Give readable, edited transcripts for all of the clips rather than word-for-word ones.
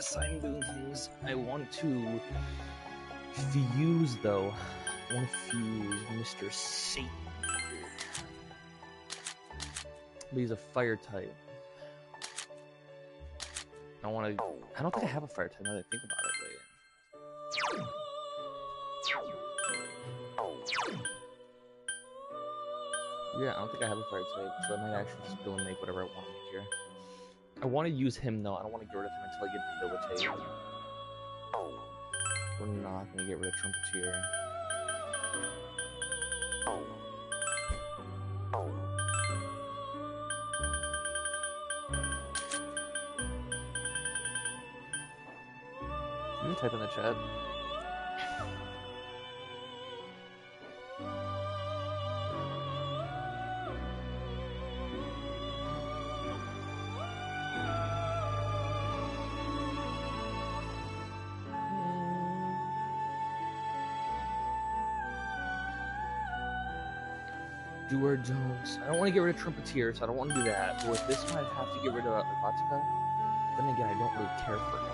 assign boons. I want to fuse, though. I want to fuse Mr. Satan. But he's a fire type. I don't think I have a fire type now that I think about it. Wait. Yeah, I don't think I have a fire type, so I might actually just go and make whatever I want to make here. I want to use him though. I don't want to get rid of him until I get debilitate. We're not going to get rid of Trumpeteer. You can type in the chat. Do or don't. I don't want to get rid of Trumpeteer, so I don't want to do that. But with this one, I'd have to get rid of Vataka. Then again, I don't really care for him.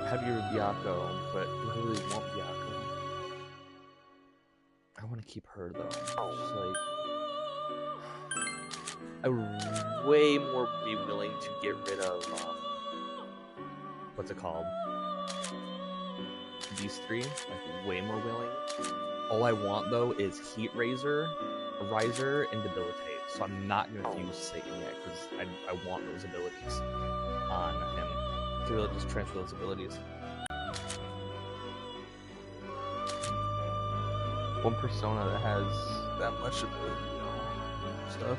I have your Byakko, but do I really want Byakko? I want to keep her, though. Just like... I would way more be willing to get rid of... what's it called? These three, like way more willing. All I want though is Heat Riser, and Debilitate. So I'm not gonna fuse Satan yet because I want those abilities on him. To really just transfer those abilities. One persona that has that much ability, stuff.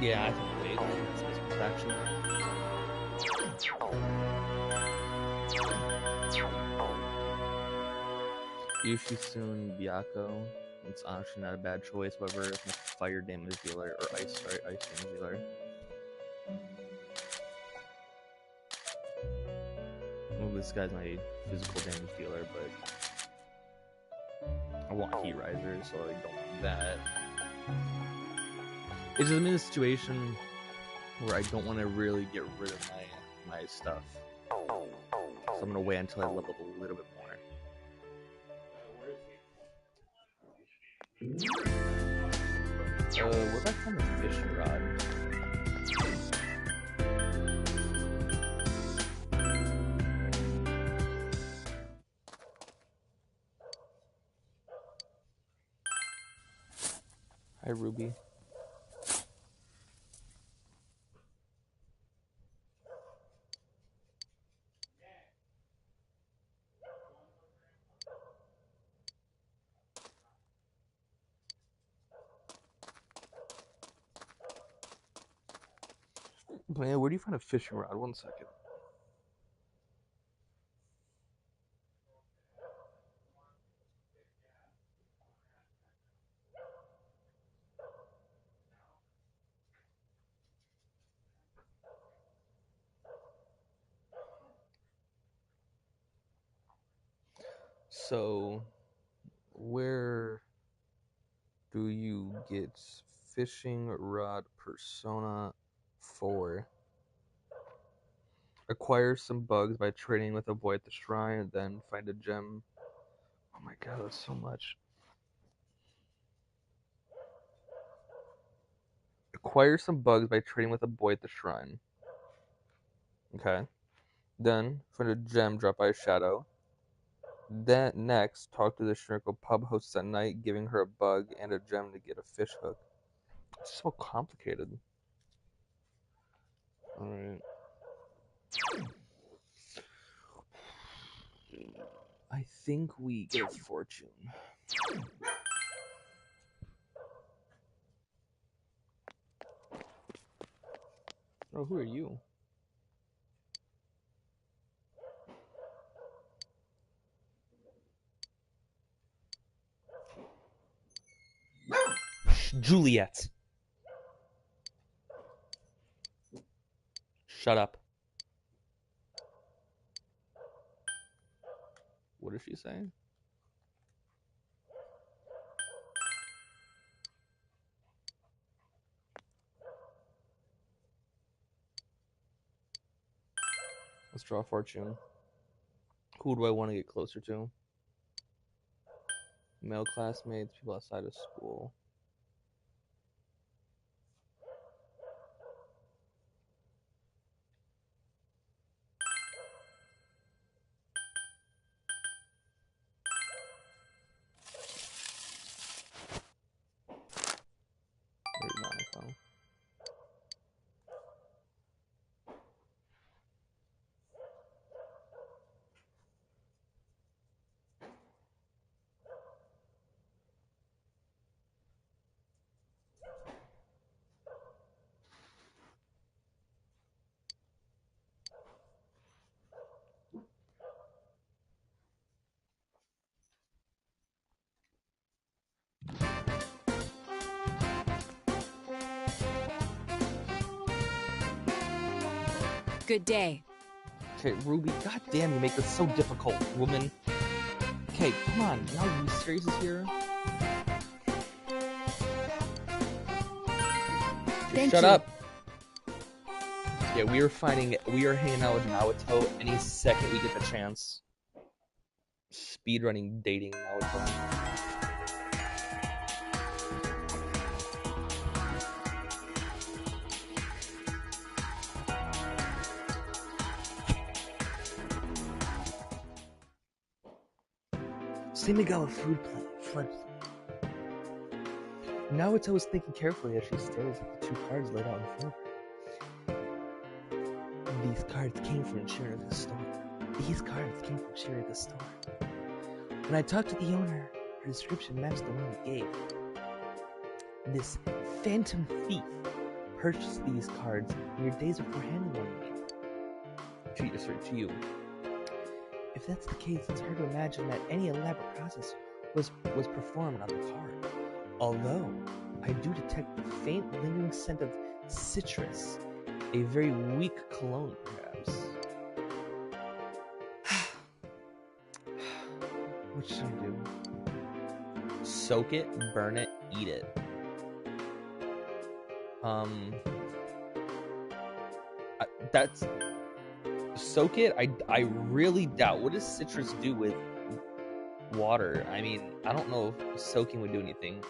Yeah, I think wait, actually. Yushi soon Byakko. It's honestly not a bad choice, however, it's a fire damage dealer or ice damage dealer. Well, this guy's my physical damage dealer, but I want Heat Riser, so I don't want that. It's just I'm in a situation where I don't want to really get rid of my stuff. So I'm gonna wait until I level up a little bit more. What about from the fishing rod? Hi, Ruby. But yeah, where do you find a fishing rod? 1 second. So, where do you get fishing rod persona 4? Acquire some bugs by trading with a boy at the shrine, then find a gem. Oh my god, that's so much. Acquire some bugs by trading with a boy at the shrine. Okay. Then find a gem dropped by a shadow. Then next, talk to the Shrinkle pub host at night, giving her a bug and a gem to get a fish hook. It's so complicated. Alright. I think we get fortune. Oh, who are you? Juliet. Shut up. What is she saying? Let's draw a fortune. Who do I want to get closer to? Male classmates, people outside of school. Monaco. Good day. Okay, Ruby, goddamn, you make this so difficult, woman. Okay, come on, now are you serious here? Shut up. Yeah, we are hanging out with Naoto any second we get the chance. Speedrunning dating Naoto. San Miguel flood. Naoto is thinking carefully as she stares at the two cards laid out in front of her. These cards came from Shiraka's store. When I talked to the owner, her description matched the one he gave. This phantom thief purchased these cards in your days before handing them to you. If that's the case, it's hard to imagine that any elaborate process was performed on the card. Although, I do detect the faint lingering scent of citrus, a very weak cologne, perhaps. What should I do? Soak it, burn it, eat it. That's soak it. I really doubt. What does citrus do with water? I mean, I don't know if soaking would do anything.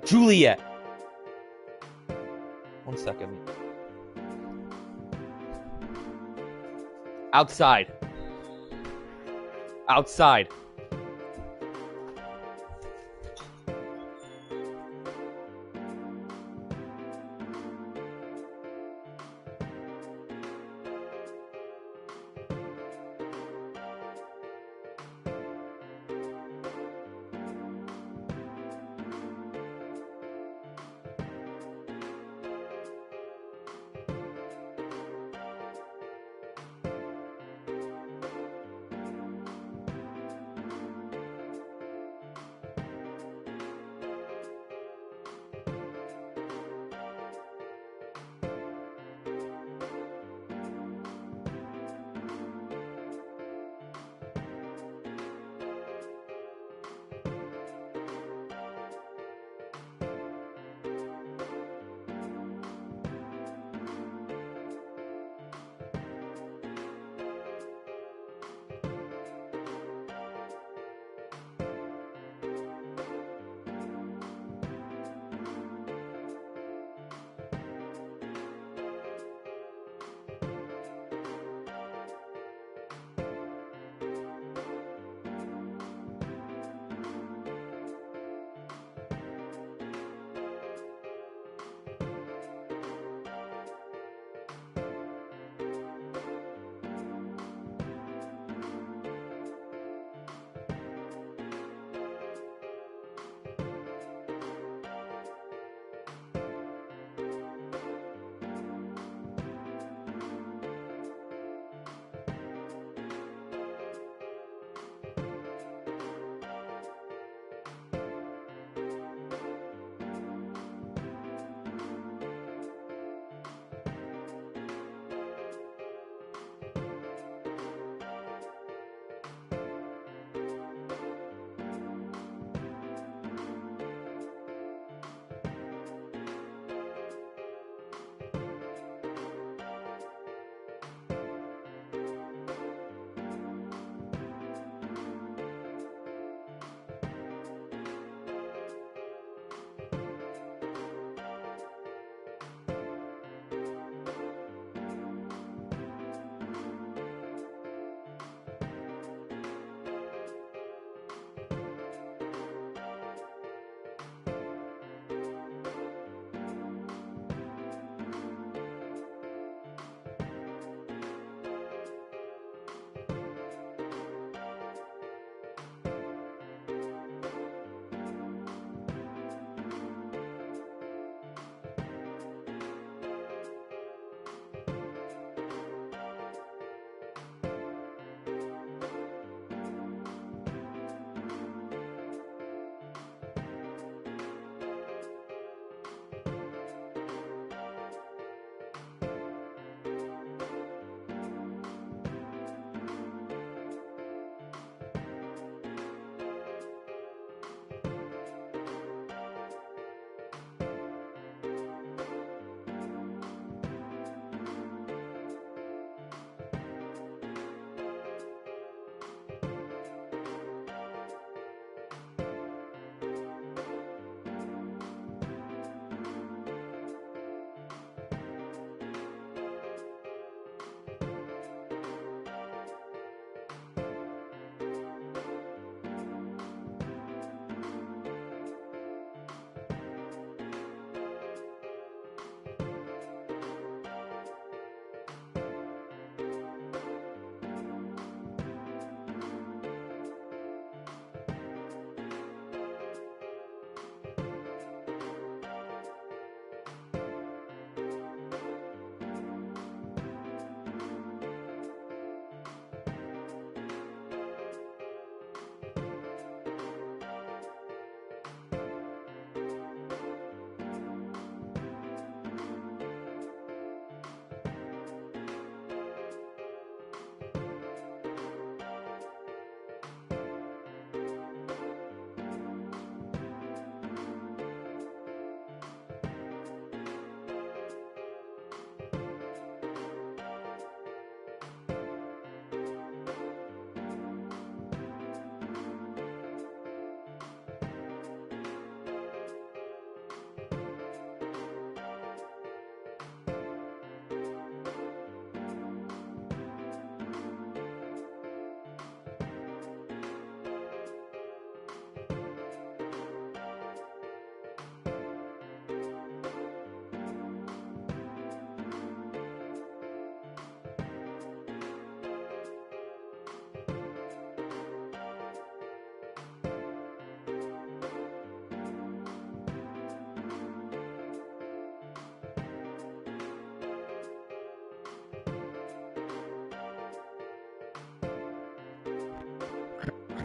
Juliet. 1 second. Outside.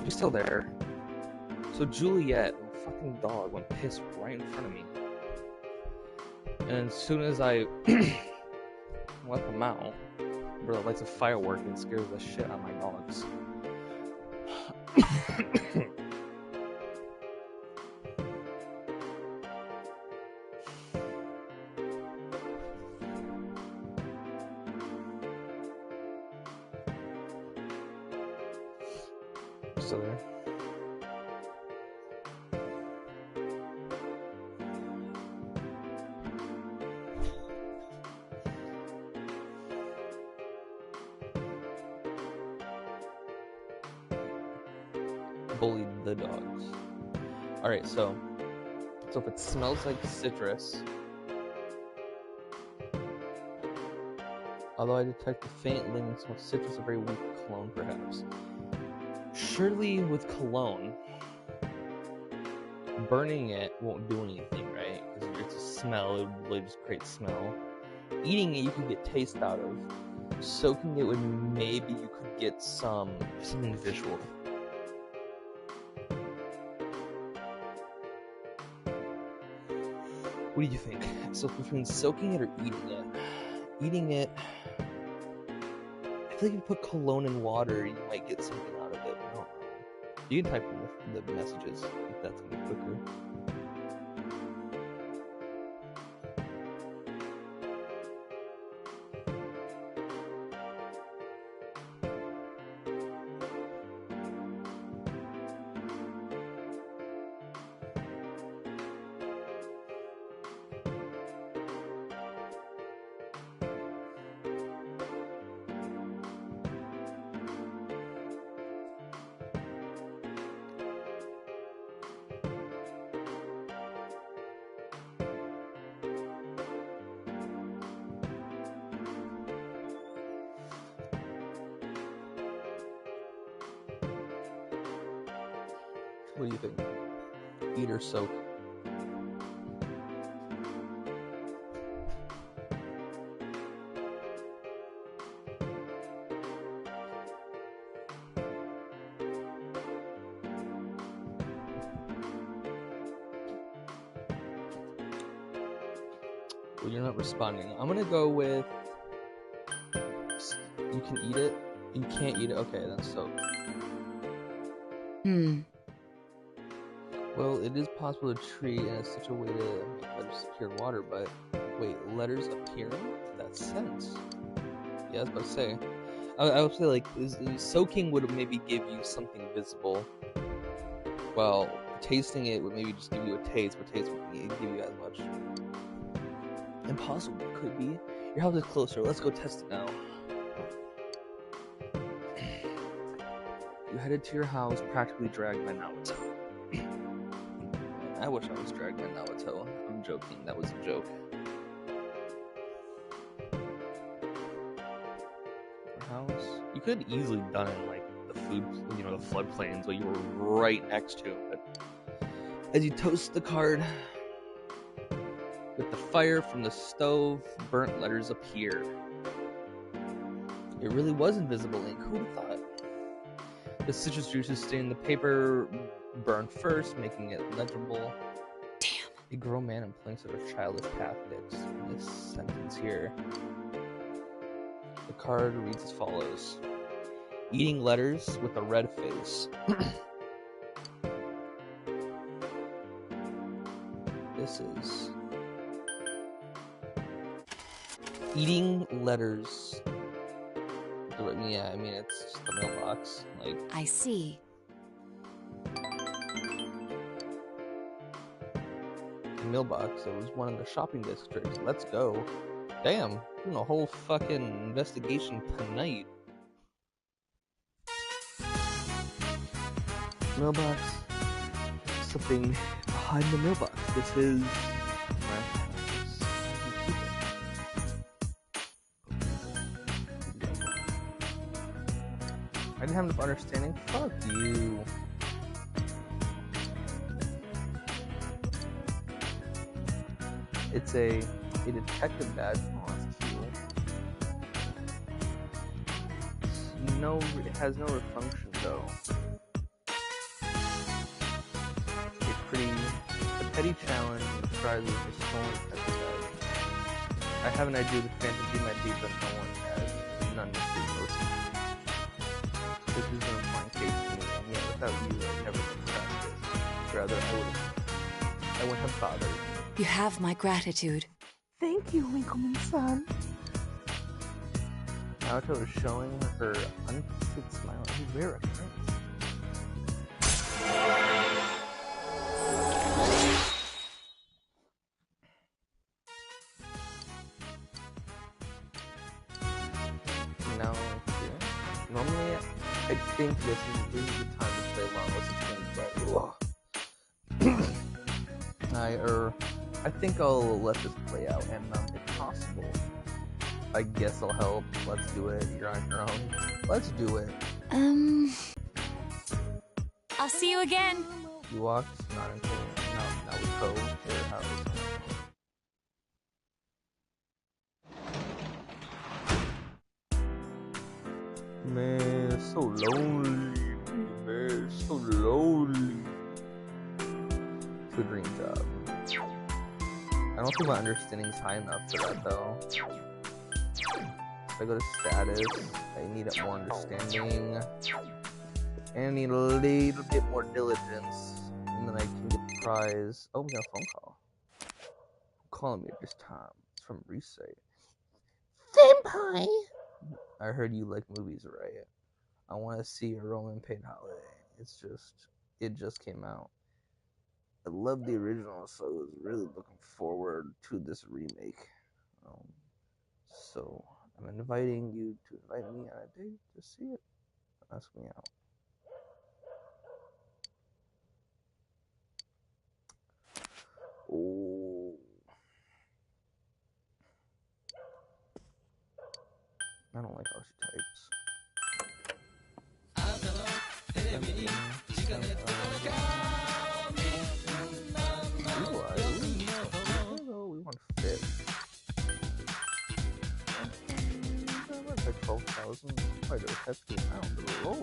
He's still there. So Juliet, the fucking dog, went piss right in front of me. And as soon as I let them out, bro, lights a firework and scares the shit out of my dogs. Still there? Bullied the dogs. Alright, so if it smells like citrus, although I detect the faint lingering smell of citrus, a very weak cologne perhaps. Surely with cologne, burning it won't do anything, right? Because it's a smell, it would really just create smell. Eating it, you can get taste out of. Soaking it would maybe you could get something visual. What do you think? So between soaking it or eating it? Eating it, I feel like if you put cologne in water, you might get something out of it. I don't know. You can type in the messages if that's gonna be quicker. What do you think? Eat or soak? Well, you're not responding. I'm gonna go with you can eat it. You can't eat it. Okay, then soak. Well, it is possible to treat in such a way to make letters appear in water, but wait, letters appearing? That sense. Yeah, I was about to say. I would say like soaking would maybe give you something visible. Well, tasting it would maybe just give you a taste, but taste wouldn't give you as much. Impossible, could be. Your house is closer. Let's go test it now. You headed to your house, practically dragged by Naruto. I wish I was dragged by Naruto. I'm joking. That was a joke. Your house. You could have easily done it in like the the floodplains where you were right next to it. But as you toast the card, with the fire from the stove, burnt letters appear. It really was invisible ink. Who would have thought? The citrus juices stain the paper burned first, making it legible. Damn. A grown man in place of a childish tactics. This sentence here. The card reads as follows. Eating letters with a red face. This is... Eating letters... Yeah, I mean, it's just the mailbox. Like, I see. The mailbox. It was one in the shopping district. Let's go. Damn, doing a whole fucking investigation tonight. Mailbox. Something behind the mailbox. This is... I didn't have enough understanding. Fuck you. It's a detective badge. Oh, that's cute. No, it has no function though. petty challenge and try the stolen pesticide. I have an idea the fantasy might be, but no one has none of the emotions. This is an important case to me, and yet without you, I never would have done this. Rather, I wouldn't have bothered. You have my gratitude. Thank you, Winkleman-san. Naruto is showing her untwisted smile and rare occurrence. Now, normally, I think this is the time to play along with the game, but I think I'll let this play out, and if possible, I guess I'll help. Let's do it. You're on your own. Let's do it. I'll see you again. You walked, not until now we go to your house. Man, so lonely. Man, so lonely. To a dream job. I don't think my understanding is high enough for that though. If I go to status, I need more understanding. And I need a little bit more diligence. And then I can get the prize. Oh, we got a phone call. Calling me at this time. It's from Resay. Senpai! I heard you like movies, right? I want to see a Roman Pain Holiday. It just came out. I love the original, so I was really looking forward to this remake. So I'm inviting you to invite me on a date to see it. Ask me out. Oh. I don't like how she types. We want fit. Like 12,000. Quite a hefty amount, but low.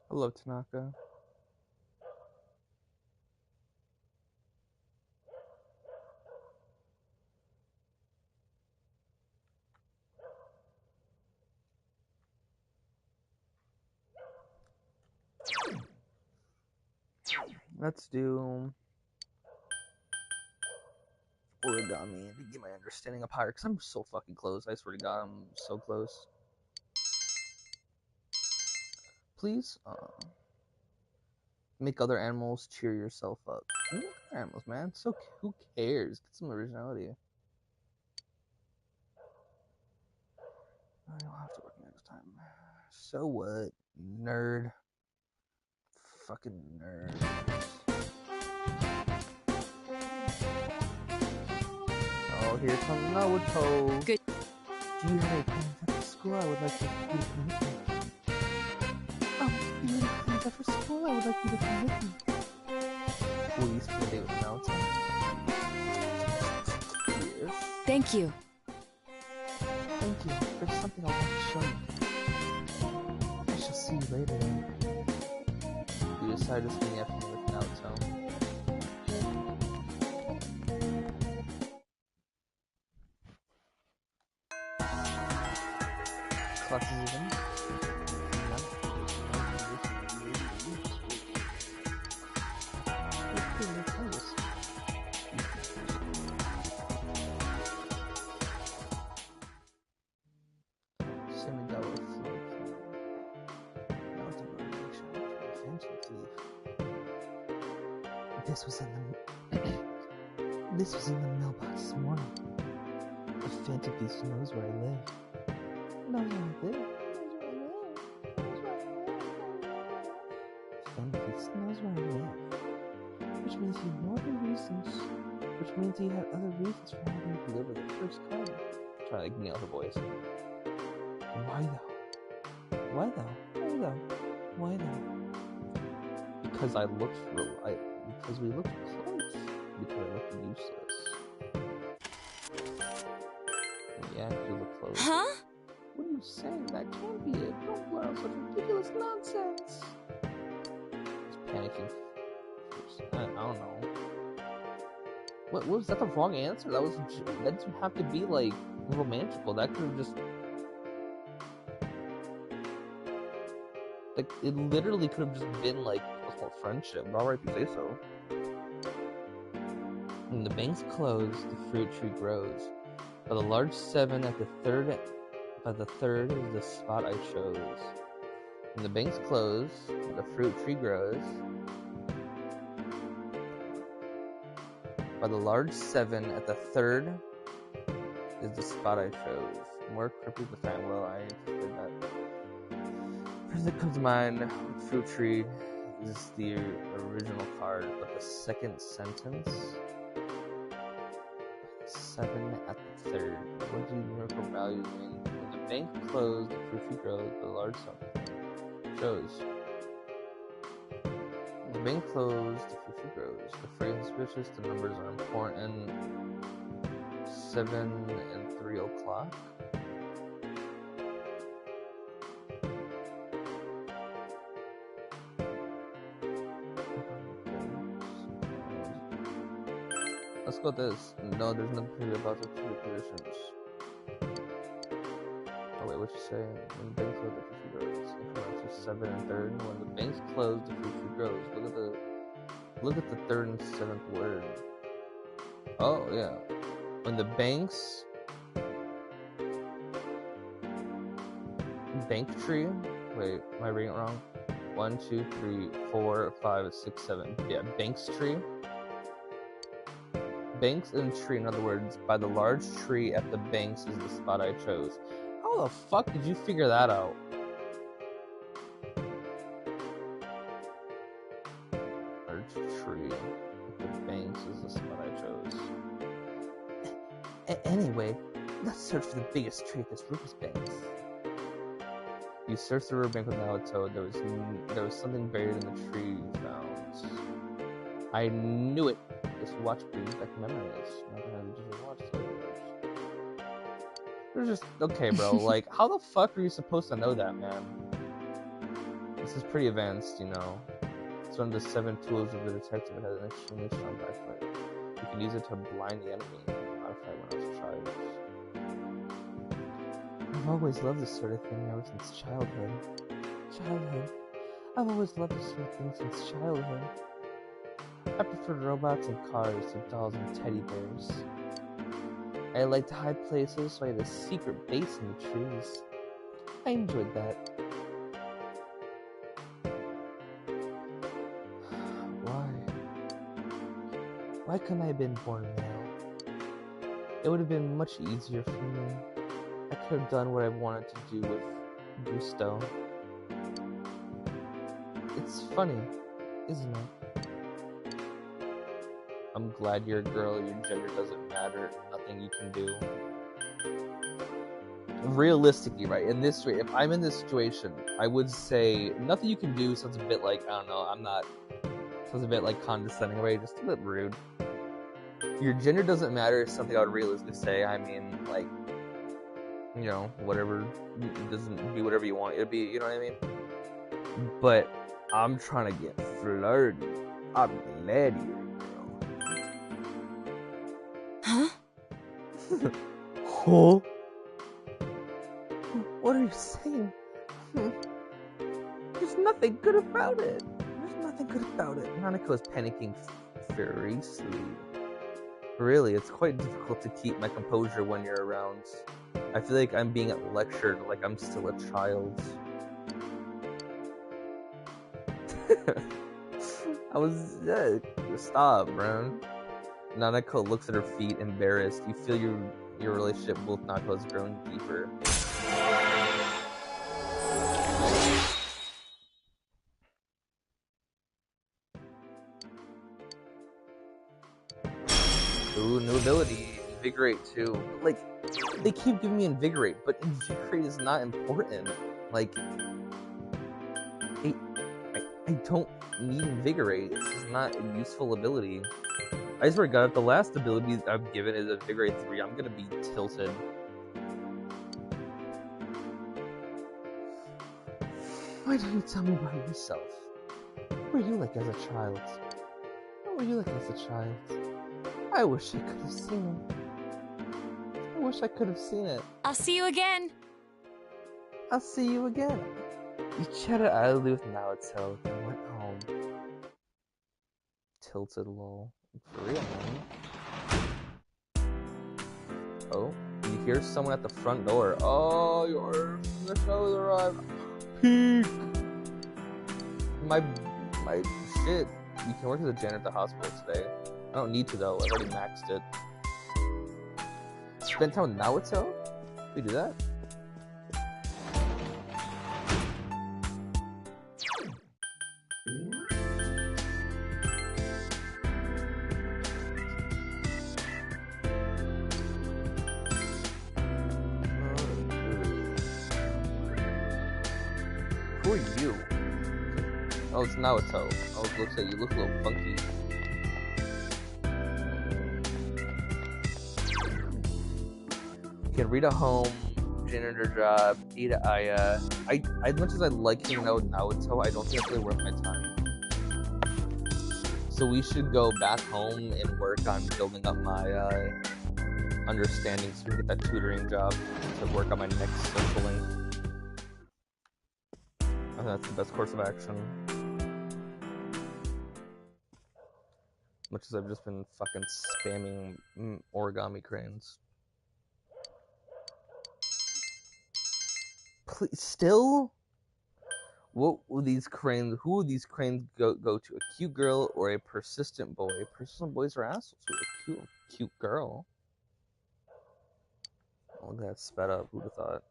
I love Tanaka. Let's do origami to get my understanding up higher, because I'm so fucking close. I swear to God, I'm so close. Please, make other animals cheer yourself up. Animals, man. So who cares? Get some originality. I'll have to work next time. So what, nerd? Fucking nerd. Oh, here comes Naruto. Good. Do you have any plans after school? I would like you to come with me. Oh, you have any plans after school? I would like you to come with me. Will you spend a day with Naruto? Yes. Thank you. Thank you. There's something I want to show you. I shall see you later. You decided to spend the afternoon with Naruto. Classes even? This was in the mailbox this morning. The Phantom Beast knows where I live. Knows where I live. knows where I live. Which means he had other reasons. Which means he had other reasons for having me deliver the first card. Try to nail her voice. Why though? Why though? Why though? Why though? Because I looked because we looked close. Because I looked useless. Yeah, you look close. Huh? What are you saying? That can't be it. Don't blurt out such ridiculous nonsense. He's panicking. I don't know. What was that the wrong answer? That didn't have to be like romantical. That could have just like it literally could have just been like a small friendship. But alright, if you say so. When the bank's closed, the fruit tree grows. By the large 7 at the third is the spot I chose. When the bank's closed, the fruit tree grows. By the large 7 at the third is the spot I chose. More cryptic the fact, well, I anticipated that. First that comes to mind, fruit tree is the original card, but the second sentence, 7 at the third. What do numerical values mean? When the bank closed, the fruit tree grows, but the large sum shows. When the bank closed, the fruit tree grows. The phrase is suspicious, the numbers are important. 7 and 3 o'clock. Let's go with this. No, there's nothing about the two positions. Oh wait, what you say? When the bank's closed, the fruit tree grows. Increments of 7 and 3rd. When the bank's closed, the fruit tree grows. Look at the 3rd and 7th word. Oh yeah. When the bank's bank tree. Wait, am I reading it wrong? 1, 2, 3, 4, 5, 6, 7. Yeah, bank's tree. Banks and tree, in other words, by the large tree at the banks is the spot I chose. How the fuck did you figure that out? Large tree at the banks is the spot I chose. Anyway, let's search for the biggest tree at this Rufus Banks. You searched the riverbank without a toad. There was something buried in the tree you found. I knew it. This watch brings back memories. Not gonna have to just watch so They're just okay, bro. Like, how the fuck are you supposed to know that, man? This is pretty advanced, you know. It's one of the 7 tools of the detective. It has an extremely strong backfire. You can use it to blind the enemy. I fight when I was a child. I've always loved this sort of thing ever since childhood. I've always loved this sort of thing since childhood. I preferred robots and cars to dolls and teddy bears. I liked high places, so I had a secret base in the trees. I enjoyed that. Why couldn't I have been born male? It would have been much easier for me. I could have done what I wanted to do with gusto. It's funny, isn't it? I'm glad you're a girl, your gender doesn't matter, nothing you can do. Realistically, right, in this way, if I'm in this situation, I would say nothing you can do sounds a bit like, I don't know, sounds a bit like condescending, right, just a bit rude. Your gender doesn't matter is something I would realistically say. I mean, like, you know, whatever, doesn't be whatever you want it to be, you know what I mean? But I'm trying to get flirty. I'm glad you're a girl. Huh? Huh? What are you saying? There's nothing good about it. Nanako is panicking furiously. Really, it's quite difficult to keep my composure when you're around. I feel like I'm being lectured like I'm still a child. Stop, bro. Nanako looks at her feet, embarrassed. You feel your relationship with Nanako has grown deeper. new ability, Invigorate too. But, like, they keep giving me Invigorate, but Invigorate is not important. Like, I don't need Invigorate. It's just not a useful ability. I swear to God, if the last ability I've given is Invigorate 3, I'm gonna be tilted. Why didn't you tell me about yourself? What were you like as a child? What were you like as a child? I wish I could have seen it. I wish I could have seen it. I'll see you again. I'll see you again. You chatted idly with Naruto, then went home. Tilted lol. For real, man. Oh, you hear someone at the front door. Oh, your order from the show has arrived. Peek! My shit. You can work as a janitor at the hospital today. I don't need to though, I've already maxed it. Spend time with Naruto? We do that? Who are you? Oh, it's Naruto. Oh, it looks like you look a little funky. You can read a home, janitor job, eat at Aya. As much as I like hanging out with Naruto, I don't think it's really worth my time. So we should go back home and work on building up my understanding so we can get that tutoring job to work on my next social link. I think that's the best course of action. Much as I've just been fucking spamming origami cranes. Please, still? What will these cranes? Who will these cranes go to? A cute girl or a persistent boy? Persistent boys are assholes. So a cute girl. Oh, look at that sped up. Who'd have thought?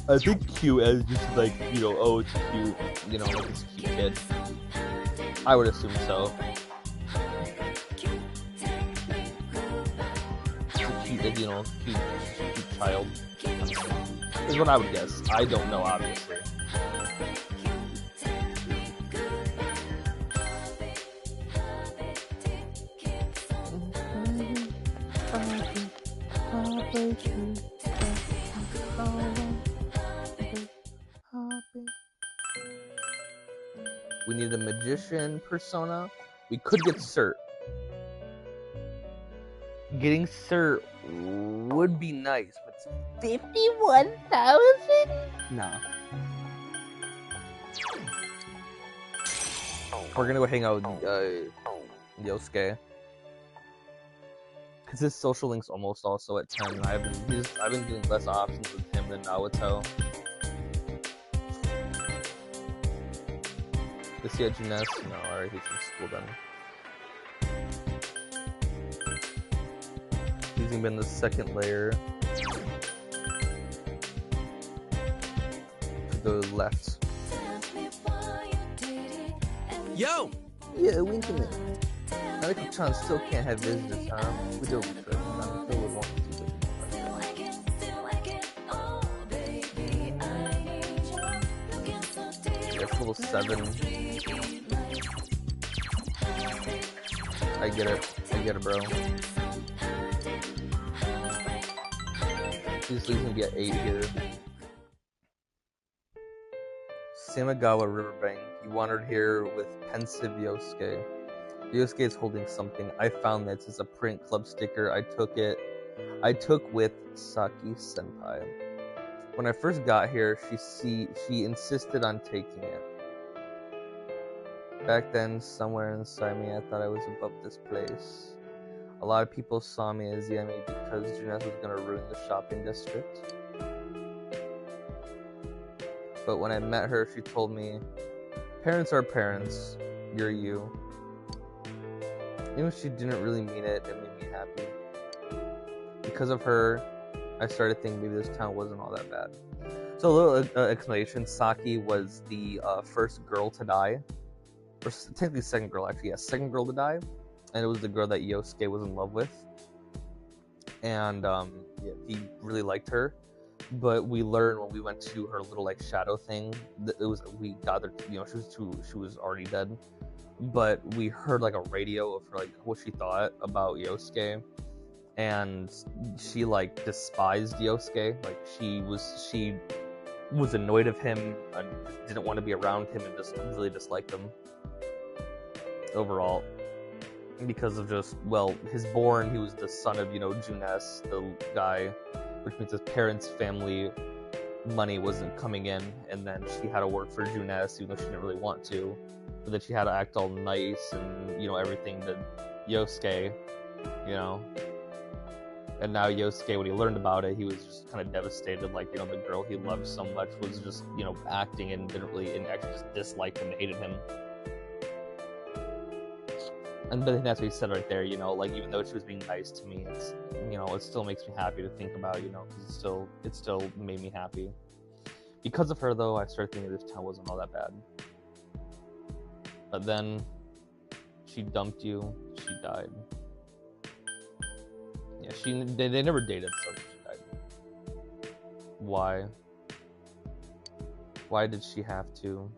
I think cute as just like, you know, oh, it's cute, you know, like it's a cute kid. I would assume so. It's a cute, like, you know, cute child. Is what I would guess. I don't know, obviously. We need a magician persona. We could get Cert. Getting Cert would be nice, but 51,000? nah. We're gonna go hang out with Yosuke. Cause his social link's almost also at 10, and I've been doing less options with him than Naruto. Is he a gymnast? No, alright, he's in school then. He's gonna be in the second layer. To the left. Yo! Yeah, Winkerman. Naruto-chan still can't have visitors, huh? We don't trust Naruto would want to do this. That's level 7. I get it, bro. He's gonna be at 8 here. Samagawa Riverbank. You wandered here with pensive Yosuke. Yosuke is holding something. I found this. It's a print club sticker. I took it I took with Saki Senpai. When I first got here, she insisted on taking it. Back then, somewhere inside me, I thought I was above this place. A lot of people saw me as the enemy because Junes was going to ruin the shopping district. But when I met her, she told me, parents are parents, you're you. Even if she didn't really mean it, it made me happy. Because of her, I started thinking maybe this town wasn't all that bad. So a little explanation, Saki was the first girl to die. Or technically second girl, actually. Yeah, second girl to die. And it was the girl that Yosuke was in love with. And yeah, he really liked her. But we learned when we went to her little like shadow thing, that we gathered, she was already dead. But we heard like a radio of her, like what she thought about Yosuke. And she like despised Yosuke. Like she was annoyed of him and didn't want to be around him and just really disliked him overall because of just, well, he was the son of, Junes, the guy, which means his parents' family money wasn't coming in, and then she had to work for Junes even though she didn't really want to, but then she had to act all nice and, everything to Yosuke, and now Yosuke, when he learned about it, he was just kind of devastated. Like, the girl he loved so much was just, acting and and actually just disliked him, hated him. And but that's what he said right there, like, even though she was being nice to me, it's, it still makes me happy to think about, because it still made me happy. Because of her, though, I started thinking this town wasn't all that bad. But then, she dumped you, she died. Yeah, they never dated, so she died. Why? Why did she have to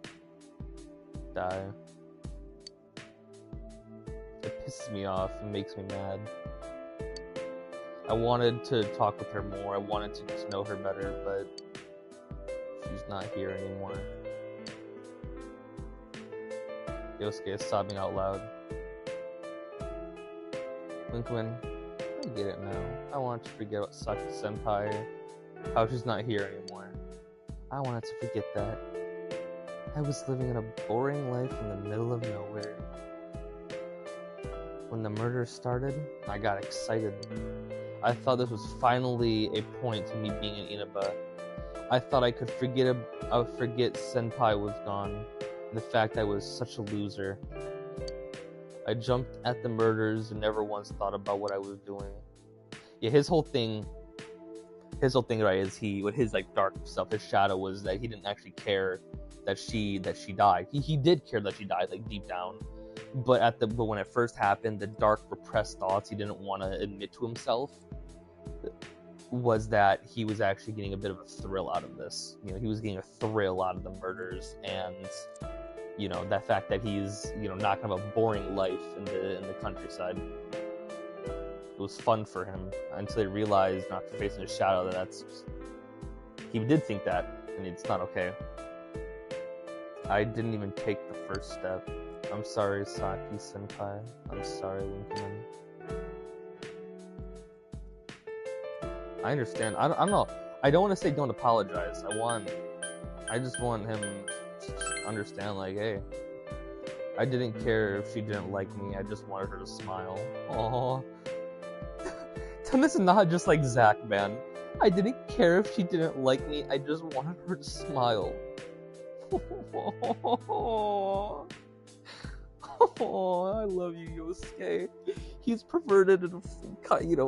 die? It pisses me off and makes me mad. I wanted to talk with her more, I wanted to get to know her better, but she's not here anymore. Yosuke is sobbing out loud. Winkman, I get it now. I wanted to forget about Saki Senpai, how she's not here anymore. I wanted to forget that. I was living in a boring life in the middle of nowhere. When the murder started, I got excited. I thought this was finally a point to me being in Inaba. I thought I could forget Senpai was gone, and the fact I was such a loser. I jumped at the murders and never once thought about what I was doing. Yeah, his whole thing, right, is with his like dark self, his shadow, was that he didn't actually care that she died. He did care that she died, like deep down. But when it first happened, the dark repressed thoughts he didn't want to admit to himself was that he was actually getting a bit of a thrill out of this. He was getting a thrill out of the murders, and that fact that he's not gonna have a boring life in the countryside. It was fun for him until he realized, after facing his shadow, he did think that, and it's not okay. I didn't even take the first step. I'm sorry, Saki Senpai. I'm sorry, Lincoln. I understand. I don't know. I don't want to say don't apologize. I just want him to understand, like, hey, I didn't care if she didn't like me. I just wanted her to smile. Aww. Tim is not just like Zach, man. I didn't care if she didn't like me. I just wanted her to smile. Oh, I love you, Yosuke. He's perverted and a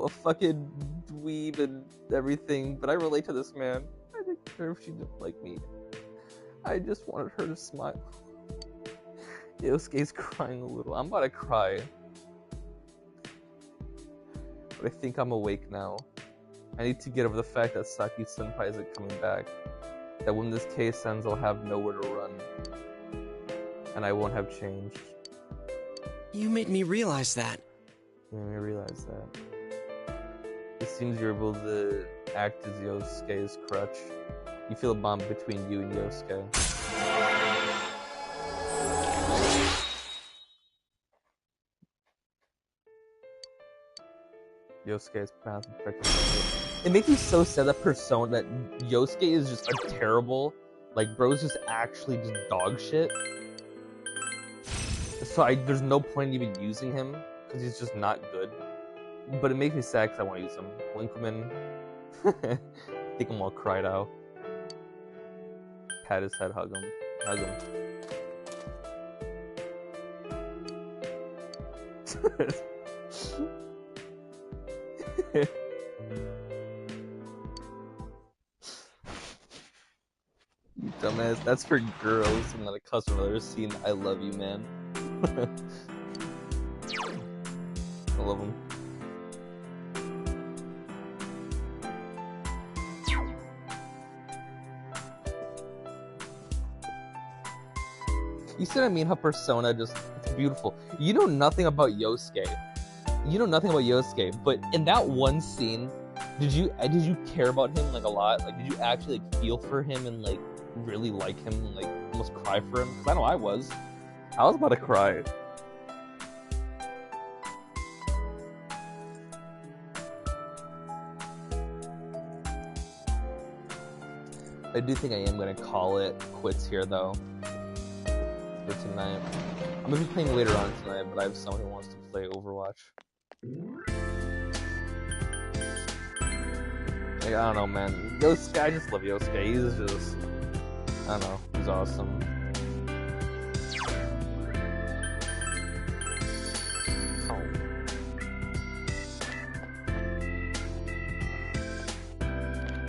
fucking dweeb and everything, but I relate to this man. I didn't care if she didn't like me. I just wanted her to smile. Yosuke's crying a little. I'm about to cry. But I think I'm awake now. I need to get over the fact that Saki Senpai isn't coming back. That when this case ends, I'll have nowhere to run. And I won't have changed. You made me realize that. You made me realize that. It seems you're able to act as Yosuke's crutch. You feel a bond between you and Yosuke. Yosuke's path of perfection. It makes me so sad that Persona, that Yosuke is just a terrible, like, bro's just actually just dog shit. So there's no point in even using him, because he's just not good. But it makes me sad because I want to use him. Winkleman. I think I'm all cried out. Pat his head, hug him. Hug him. You dumbass. That's for girls. I'm not a customer. I've never seen I love you, man. I love him. You see what I mean? How Persona just, it's beautiful. You know nothing about Yosuke. You know nothing about Yosuke, but in that one scene, did you care about him like a lot? Like, did you actually like feel for him and like really like him, and, like almost cry for him? Because I know I was about to cry. I do think I am gonna call it quits here though for tonight. I'm gonna be playing later on tonight, but I have someone who wants to play Overwatch. Like, I don't know, man. Yosuke, I just love Yosuke. He's just, I don't know, he's awesome.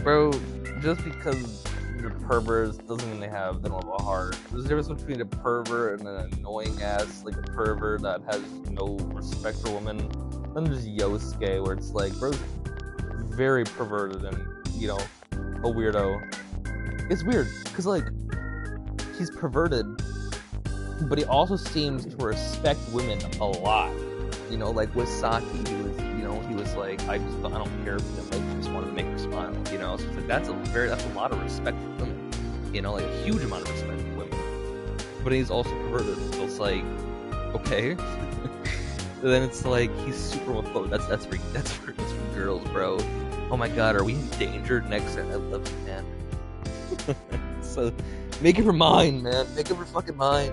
Bro, just because they're perverts doesn't mean they don't have a heart. There's a difference between a pervert and an annoying ass, like a pervert that has no respect for women. Then there's Yosuke, where it's like, bro's very perverted and, you know, a weirdo. It's weird, because, like, he's perverted, but he also seems to respect women a lot. You know, like with Saki, he was like, I don't care if you like, just want to make her smile, you know. So it's like, that's a lot of respect for women, you know, like a huge amount of respect for women. But he's also perverted, so it's like, okay. Then it's like he's super homophobic. That's for girls, bro. Oh my god, are we in danger next? I love you, man. So make it for mine, man. Make it for fucking mine.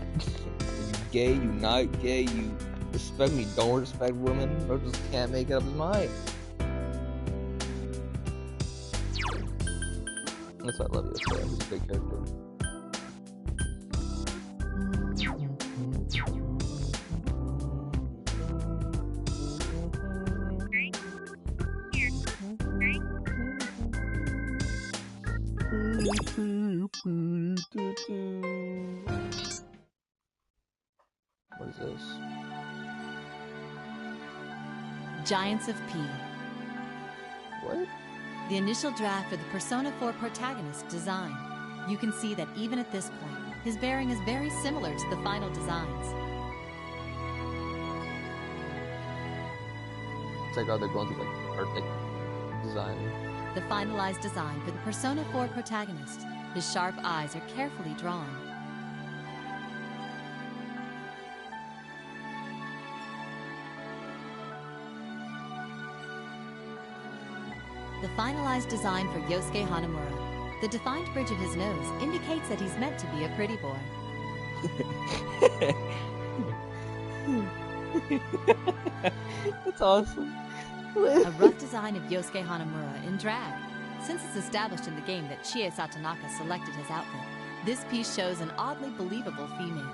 You gay, you not gay, you respect me, don't respect women, bro just can't make up his mind. That's why I love you. He's a great character. What is this? Giants of P. What? The initial draft for the Persona 4 protagonist design. You can see that even at this point, his bearing is very similar to the final designs. It's like, oh, they're going through like perfect design. The finalized design for the Persona 4 protagonist. His sharp eyes are carefully drawn. The finalized design for Yosuke Hanamura. The defined bridge of his nose indicates that he's meant to be a pretty boy. That's awesome. A rough design of Yosuke Hanamura in drag. Since it's established in the game that Chie Satonaka selected his outfit, this piece shows an oddly believable female.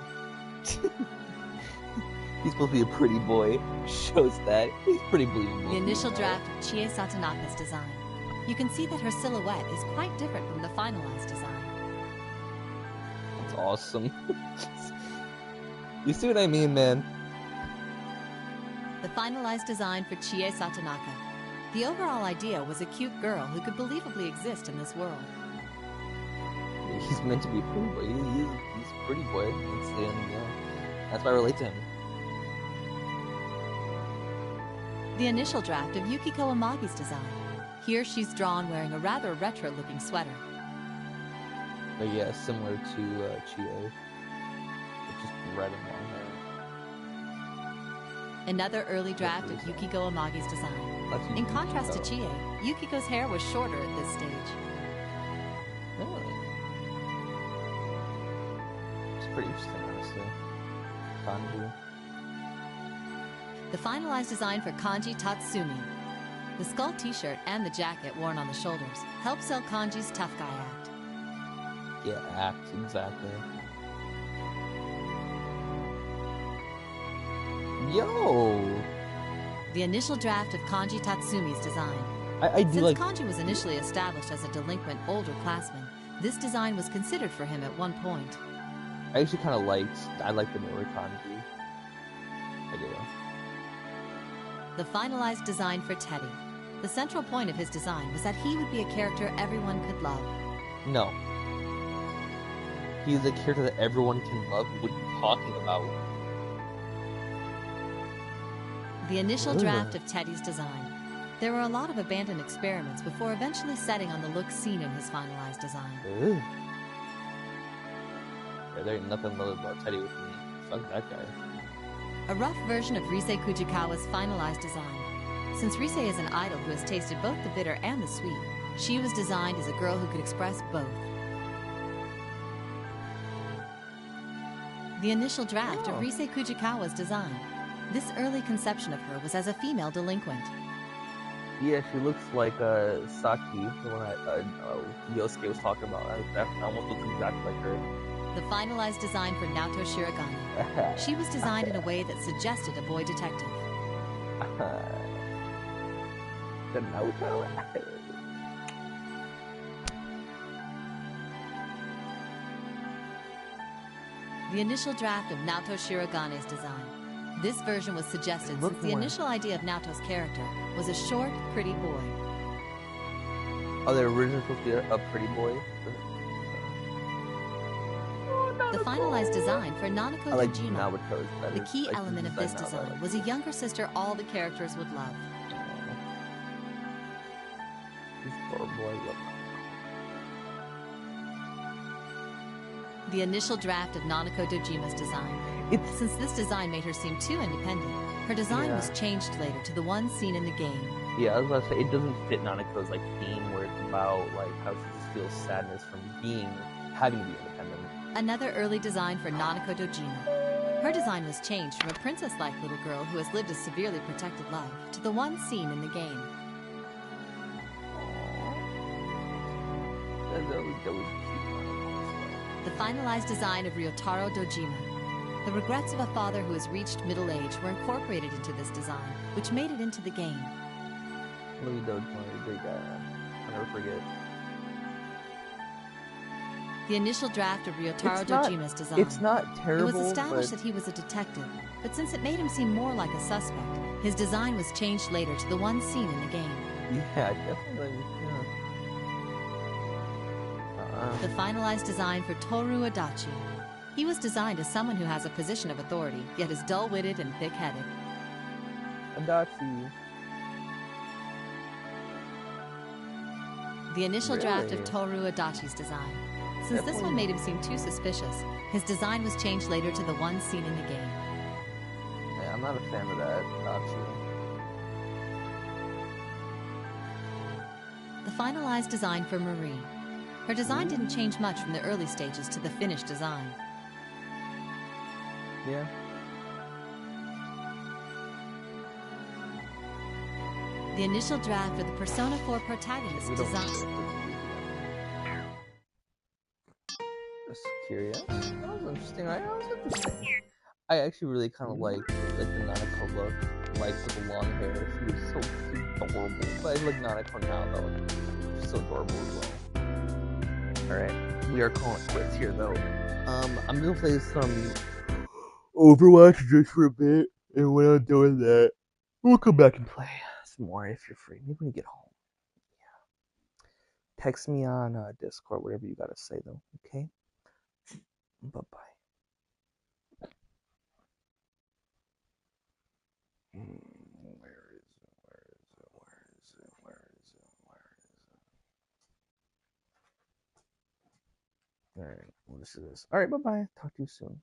He's supposed to be a pretty boy. Shows that. He's pretty believable. The initial draft of Chie Satonaka's design. You can see that her silhouette is quite different from the finalized design. That's awesome. You see what I mean, man? The finalized design for Chie Satonaka. The overall idea was a cute girl who could believably exist in this world. He's meant to be a pretty boy. He's a pretty boy. That's why I relate to him. The initial draft of Yukiko Amagi's design. Here she's drawn wearing a rather retro-looking sweater. But yeah, similar to Chie. just red and long hair. Another early draft of Yukiko Amagi's design. In contrast to Chie, Yukiko's hair was shorter at this stage. Really? It's pretty interesting, honestly. Kanji. The finalized design for Kanji Tatsumi. The skull t-shirt and the jacket worn on the shoulders help sell Kanji's tough guy act. Yeah, act, exactly. Yo! The initial draft of Kanji Tatsumi's design. I do Since like... Kanji was initially established as a delinquent older classman, this design was considered for him at one point. I actually kind of I like the newer Kanji. I do. The finalized design for Teddy. The central point of his design was that he would be a character everyone could love. No. He's a character that everyone can love. What are you talking about? The initial draft of Teddy's design. There were a lot of abandoned experiments before eventually setting on the look seen in his finalized design. Ugh. Yeah, there ain't nothing love about Teddy with me. Fuck that guy. A rough version of Rise Kujikawa's finalized design. Since Rise is an idol who has tasted both the bitter and the sweet, she was designed as a girl who could express both. The initial draft of Rise Kujikawa's design. This early conception of her was as a female delinquent. Yeah, she looks like Saki, the one that Yosuke was talking about. That almost looks exactly like her. The finalized design for Naoto Shirogane. She was designed in a way that suggested a boy detective. The Naoto? The initial draft of Naoto Shirogane's design. This version was suggested since the initial idea of Naoto's character was a short, pretty boy. Oh, the original supposed to be a pretty boy? The finalized design for Nanako Dojima. The key like element of this design was a younger sister all the characters would love. This poor boy. The initial draft of Nanako Dojima's design. Since this design made her seem too independent, her design was changed later to the one seen in the game. Yeah, I was about to say, it doesn't fit Nanako's like theme where it's about like how she just feels sadness from having to be independent. Another early design for Nanako Dojima. Her design was changed from a princess-like little girl who has lived a severely protected life to the one seen in the game. That was cute. The finalized design of Ryotaro Dojima. The regrets of a father who has reached middle age were incorporated into this design, which made it into the game. Louis Dojima, a great guy. I'll never forget. The initial draft of Ryotaro Dojima's design. It's not terrible. It was established that he was a detective, but since it made him seem more like a suspect, his design was changed later to the one seen in the game. Yeah, definitely. Yeah. The finalized design for Toru Adachi. He was designed as someone who has a position of authority, yet is dull-witted and thick-headed. Adachi. The initial draft of Toru Adachi's design. Since this one made him seem too suspicious, his design was changed later to the one seen in the game. Yeah, I'm not a fan of that, Adachi. The finalized design for Marie. Her design didn't change much from the early stages to the finished design. Yeah. The initial draft of the Persona 4 protagonist design. Just curious. That was interesting. That was interesting. I actually really kind of like the Nanako look, like with the long hair. She was so adorable. But I like Nanako now though. She's so adorable as well. Alright, we are calling it quits here though. I'm gonna play some Overwatch just for a bit, and when I'm done with that, we'll come back and play some more if you're free. Maybe when you get home. Yeah. Text me on Discord, whatever you gotta say though, okay? Bye-bye. Where is it? Alright, well, this is this. Alright, bye-bye. Talk to you soon.